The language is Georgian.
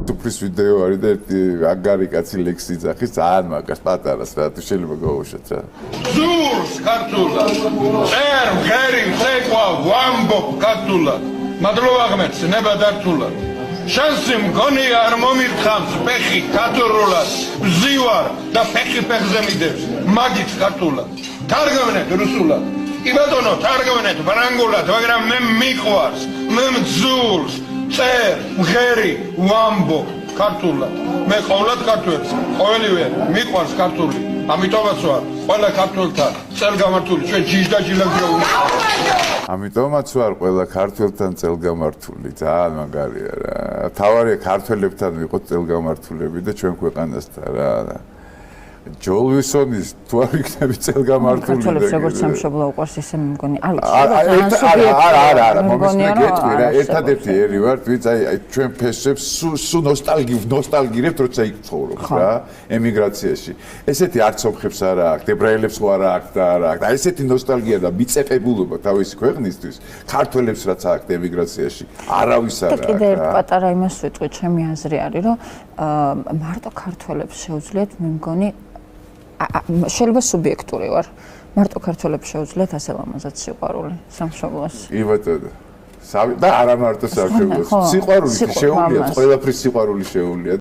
Tupris video არის და ერთი აგარი კაცი ლექსი ძახის ძალიან მაგას პატარას რა თუ შეიძლება გავუშვათ რა. ზურს ქართულად. წერ ღერი წეკვა ვამბო ქართულად. მადლობა ღმერთს ნება დართულად. შანსი მგონი არ მომირთხავს ფეხი ქართულად. ვზივარ და ფეხი ფეხზე მიდევს მაგით ქართულად. თარგმნეთ რუსულად. კი ბატონო თარგმნეთ ფრანგულად მაგრამ მე მიყვარს მე მძულს წერ ღერი ვამბო ქართულად მე ყოველად ქართველს ყოველივე მიყვარს ქართული ამიტომაც ვარ ყველა ქართველთან წელგამართული ჩვენ ჯიჟდაჯილად გვეუბნებათ ამიტომაც ვარ ყველა ქართველთან წელგამართული ძალიან მაგარია რა თავარია ქართველებთან ვიყოთ წელგამართულები და ჩვენ ქვეყანასთან რა ჯოლ ვისონის თუ არ იქნები წელგამართული ქართველებს როგორც სამშობლო უყვარს ისე მე მგონი არა მომისმე გეტყვი რა ერთადერთი ერი ვარ ვინც აი ჩვენ ფესებს სუ ნოსტალგირებთ როცა იქ ცხოვრობთ რა ემიგრაციაში ესეთი არც სომხებს არა აქვს ებრაელებს ხო არა აქვს და არა აქვს აი ესეთი ნოსტალგია და მიწეფებულობა თავისი ქვეყნისთვის ქართველებს რაც აქვს ემიგრაციაში არავის არ აქვს კიდე ერთ პატარა იმას ვიტყვი ჩემი აზრი არის რომ მარტო ქართველებს შეუძლიათ მე მგონი შეიძლება სუბიექტური ვარ. მარტო ქართველებს შეუძლიათ ასე ლამაზად სიყვარული სამშობლოს. კი ბატონო. და არა მარტო სამშობლოს. სიყვარული შეუძლიათ, ყველაფრის სიყვარული შეუძლიათ